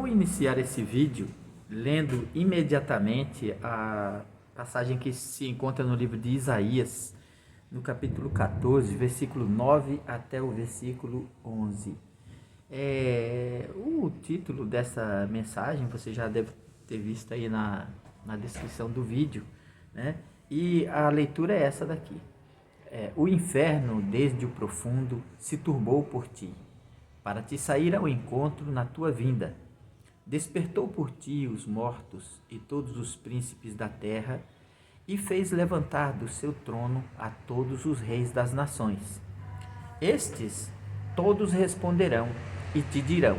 vou iniciar esse vídeo lendo imediatamente a passagem que se encontra no livro de Isaías, no capítulo 14, versículo 9 até o versículo 11. O título dessa mensagem você já deve ter visto aí na descrição do vídeo, né? E a leitura é essa daqui. O inferno, desde o profundo, se turbou por ti, para te sair ao encontro na tua vinda. Despertou por ti os mortos e todos os príncipes da terra, e fez levantar do seu trono a todos os reis das nações. Estes todos responderão e te dirão: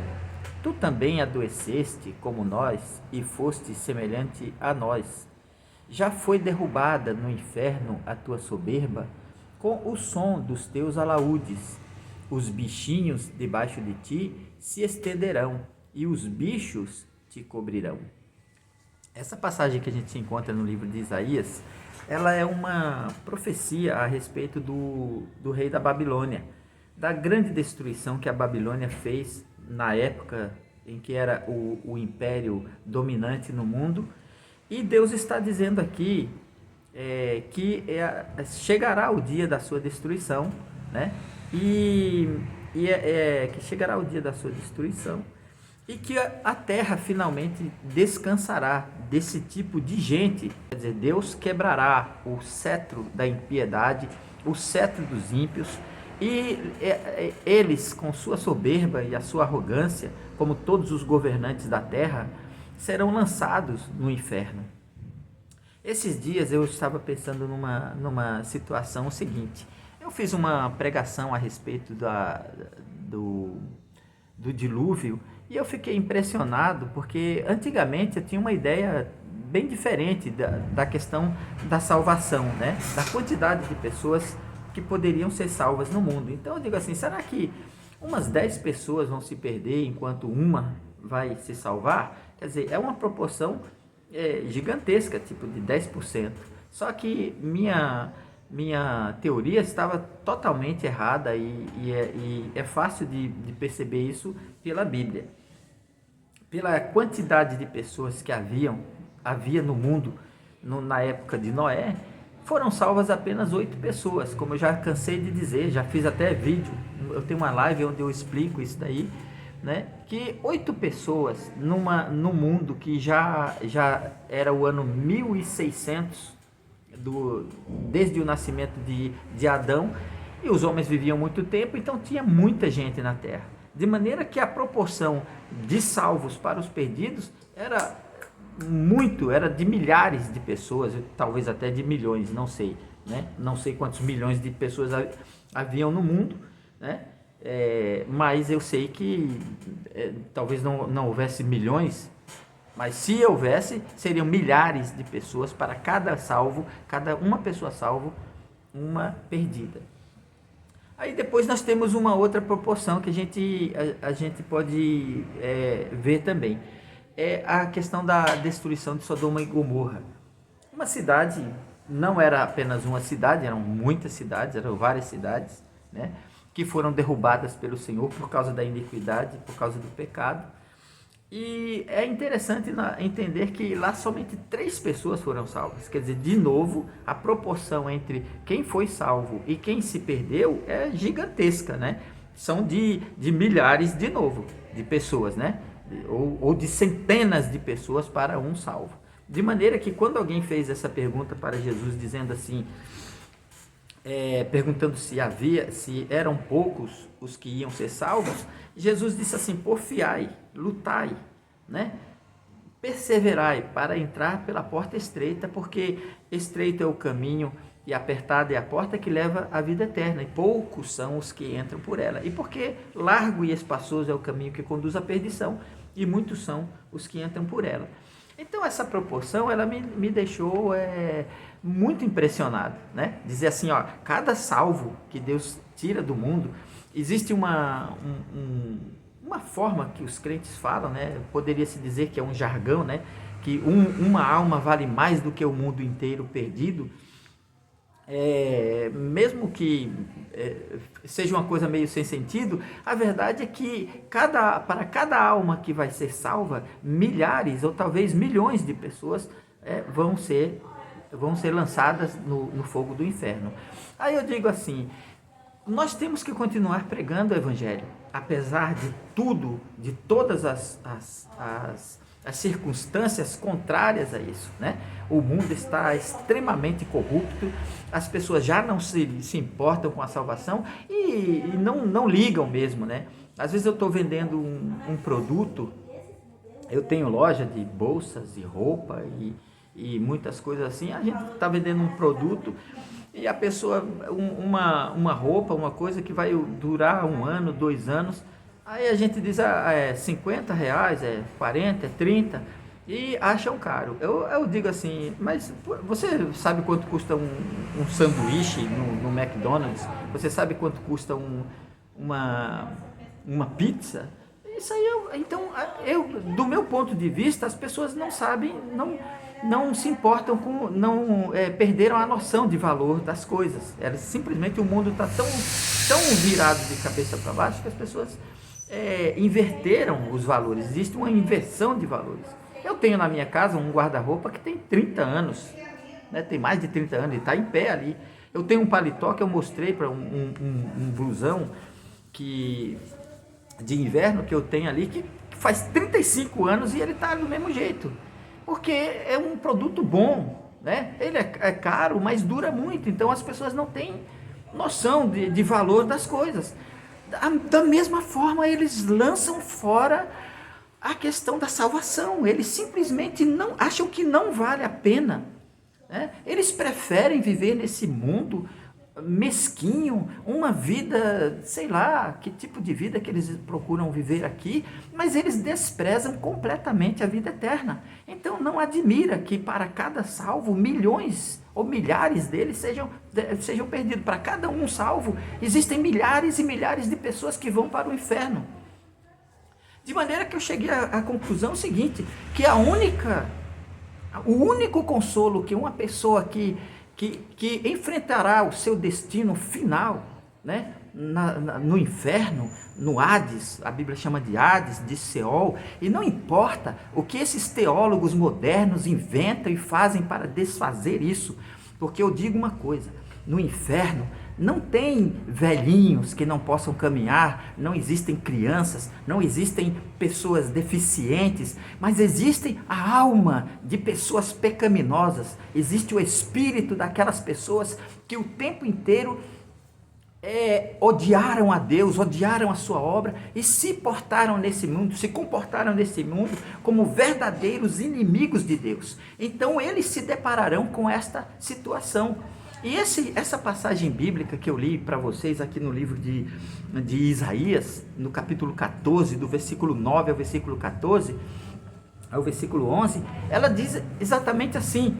tu também adoeceste como nós e foste semelhante a nós. Já foi derrubada no inferno a tua soberba com o som dos teus alaúdes. Os bichinhos debaixo de ti se estenderão e os bichos te cobrirão. Essa passagem que a gente encontra no livro de Isaías, ela é uma profecia a respeito do rei da Babilônia, da grande destruição que a Babilônia fez na época em que era o império dominante no mundo. E Deus está dizendo aqui que chegará o dia da sua destruição, né? Que chegará o dia da sua destruição e que a terra finalmente descansará desse tipo de gente. Quer dizer, Deus quebrará o cetro da impiedade, o cetro dos ímpios, e eles, com sua soberba e a sua arrogância, como todos os governantes da terra, serão lançados no inferno. Esses dias eu estava pensando numa situação seguinte. Eu fiz uma pregação a respeito do dilúvio e eu fiquei impressionado porque antigamente eu tinha uma ideia bem diferente da questão da salvação, né? Da quantidade de pessoas que poderiam ser salvas no mundo. Então eu digo assim, será que umas 10 pessoas vão se perder enquanto uma vai se salvar? Quer dizer, é uma proporção gigantesca, tipo de 10%. Só que minha teoria estava totalmente errada e é fácil de perceber isso pela Bíblia. Pela quantidade de pessoas que havia no mundo na época de Noé, foram salvas apenas 8 pessoas, como eu já cansei de dizer, já fiz até vídeo, eu tenho uma live onde eu explico isso daí, né? Que 8 pessoas no mundo que já era o ano 1600, desde o nascimento de Adão, e os homens viviam muito tempo, então tinha muita gente na terra, de maneira que a proporção de salvos para os perdidos era de milhares de pessoas, talvez até de milhões, não sei, né? Não sei quantos milhões de pessoas haviam no mundo, né? Mas eu sei que talvez não houvesse milhões, mas se houvesse, seriam milhares de pessoas para cada uma pessoa salvo, uma perdida. Aí depois nós temos uma outra proporção que a gente pode ver também. É a questão da destruição de Sodoma e Gomorra. Uma cidade, não era apenas uma cidade, eram muitas cidades, eram várias cidades, né, que foram derrubadas pelo Senhor por causa da iniquidade, por causa do pecado. E é interessante entender que lá somente 3 pessoas foram salvas. Quer dizer, de novo, a proporção entre quem foi salvo e quem se perdeu é gigantesca, né? São de milhares, de novo, de pessoas, né? Ou de centenas de pessoas para um salvo. De maneira que quando alguém fez essa pergunta para Jesus, dizendo assim, perguntando se eram poucos os que iam ser salvos, Jesus disse assim: porfiai, lutai, né? Perseverai para entrar pela porta estreita, porque estreito é o caminho e apertada é a porta que leva à vida eterna, e poucos são os que entram por ela. E porque largo e espaçoso é o caminho que conduz à perdição, e muitos são os que entram por ela. Então essa proporção, ela me deixou muito impressionado, né? Dizer assim, ó, cada salvo que Deus tira do mundo, existe uma forma que os crentes falam, né? Poderia se dizer que é um jargão, né? Que uma alma vale mais do que o mundo inteiro perdido. Mesmo que seja uma coisa meio sem sentido, a verdade é que para cada alma que vai ser salva, milhares ou talvez milhões de pessoas vão ser lançadas no fogo do inferno. Aí eu digo assim, nós temos que continuar pregando o Evangelho, apesar de tudo, de todas as circunstâncias contrárias a isso, né? O mundo está extremamente corrupto, as pessoas já não se importam com a salvação e não ligam mesmo, né? Às vezes eu estou vendendo um produto, eu tenho loja de bolsas e roupa e muitas coisas assim, a gente está vendendo um produto e a pessoa, uma roupa, uma coisa que vai durar 1 ano, 2 anos, aí a gente diz, é R$50, é 40, é 30, e acham caro. Eu digo assim, mas você sabe quanto custa um sanduíche no McDonald's? Você sabe quanto custa uma pizza? Isso aí, então, do meu ponto de vista, as pessoas não sabem, não se importam com, perderam a noção de valor das coisas. Simplesmente o mundo está tão virado de cabeça para baixo que as pessoas inverteram os valores. Existe uma inversão de valores. Eu tenho na minha casa um guarda-roupa que tem 30 anos, né? Tem mais de 30 anos, ele está em pé ali. Eu tenho um paletó que eu mostrei para um blusão de inverno que eu tenho ali, que faz 35 anos e ele está do mesmo jeito. Porque é um produto bom, né? Ele é caro, mas dura muito, então as pessoas não têm noção de valor das coisas. Da mesma forma, eles lançam fora a questão da salvação, eles simplesmente não acham que não vale a pena, né? Eles preferem viver nesse mundo mesquinho, uma vida, sei lá, que tipo de vida que eles procuram viver aqui, mas eles desprezam completamente a vida eterna. Então não admira que para cada salvo, milhões ou milhares deles sejam perdidos. Para cada um salvo, existem milhares e milhares de pessoas que vão para o inferno. De maneira que eu cheguei à conclusão seguinte, que o único consolo que uma pessoa que enfrentará o seu destino final, né, no inferno, no Hades, a Bíblia chama de Hades, de Seol, e não importa o que esses teólogos modernos inventam e fazem para desfazer isso, porque eu digo uma coisa, no inferno não tem velhinhos que não possam caminhar, não existem crianças, não existem pessoas deficientes, mas existe a alma de pessoas pecaminosas, existe o espírito daquelas pessoas que o tempo inteiro odiaram a Deus, odiaram a sua obra e se comportaram nesse mundo como verdadeiros inimigos de Deus. Então eles se depararão com esta situação. E essa passagem bíblica que eu li para vocês aqui no livro de Isaías, no capítulo 14, do versículo 9 ao versículo 14, ao versículo 11, ela diz exatamente assim,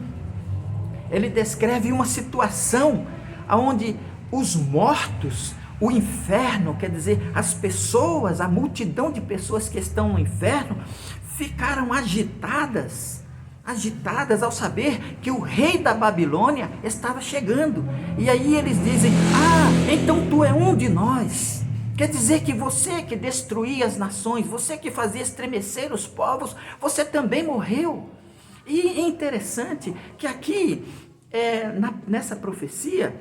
ele descreve uma situação onde os mortos, o inferno, quer dizer, as pessoas, a multidão de pessoas que estão no inferno, ficaram agitadas ao saber que o rei da Babilônia estava chegando. E aí eles dizem, então tu é um de nós. Quer dizer que você que destruía as nações, você que fazia estremecer os povos, você também morreu. E é interessante que aqui, nessa profecia,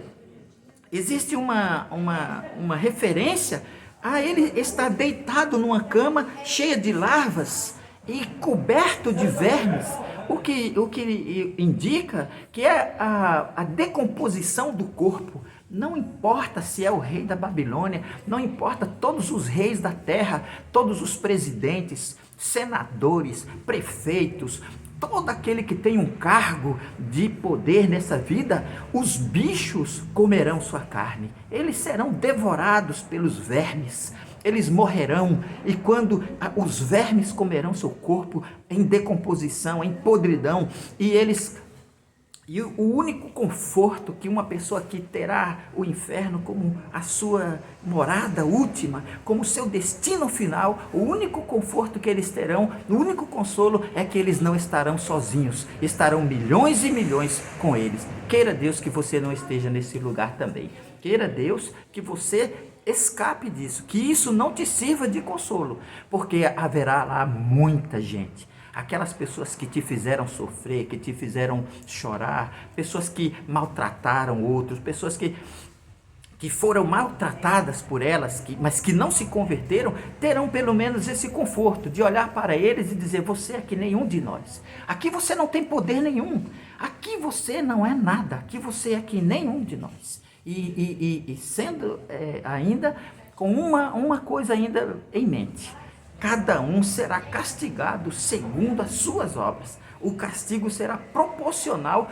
existe uma referência a ele estar deitado numa cama cheia de larvas e coberto de vermes, o que indica que é a decomposição do corpo. Não importa se é o rei da Babilônia, não importa todos os reis da terra, todos os presidentes, senadores, prefeitos, todo aquele que tem um cargo de poder nessa vida, os bichos comerão sua carne, eles serão devorados pelos vermes, eles morrerão, e quando os vermes comerão seu corpo em decomposição, em podridão, e o único conforto que uma pessoa que terá o inferno como a sua morada última, como seu destino final, o único conforto que eles terão, o único consolo é que eles não estarão sozinhos, estarão milhões e milhões com eles. Queira Deus que você não esteja nesse lugar também. Queira Deus que você escape disso, que isso não te sirva de consolo, porque haverá lá muita gente. Aquelas pessoas que te fizeram sofrer, que te fizeram chorar, pessoas que maltrataram outros, pessoas que foram maltratadas por elas, mas que não se converteram, terão pelo menos esse conforto de olhar para eles e dizer: você é que nenhum de nós. Aqui você não tem poder nenhum. Aqui você não é nada. Aqui você é que nenhum de nós. E sendo ainda com uma coisa ainda em mente: cada um será castigado segundo as suas obras. O castigo será proporcional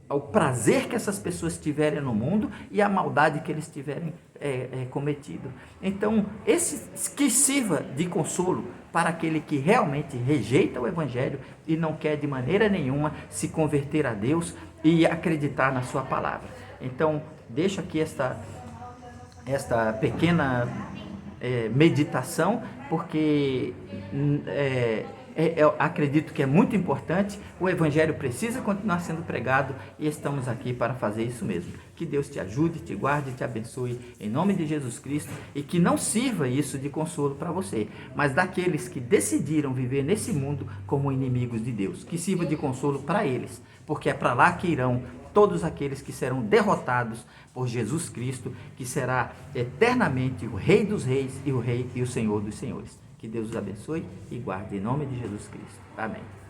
ao prazer que essas pessoas tiverem no mundo e à maldade que eles tiverem cometido. Então, esse que sirva de consolo para aquele que realmente rejeita o Evangelho e não quer de maneira nenhuma se converter a Deus e acreditar na sua palavra. Então, deixo aqui esta pequena meditação, porque eu acredito que é muito importante. O Evangelho precisa continuar sendo pregado e estamos aqui para fazer isso mesmo. Que Deus te ajude, te guarde, te abençoe em nome de Jesus Cristo, e que não sirva isso de consolo para você, mas daqueles que decidiram viver nesse mundo como inimigos de Deus, que sirva de consolo para eles, porque é para lá que irão todos aqueles que serão derrotados por Jesus Cristo, que será eternamente o Rei dos Reis e o Rei e o Senhor dos Senhores. Que Deus os abençoe e guarde em nome de Jesus Cristo. Amém.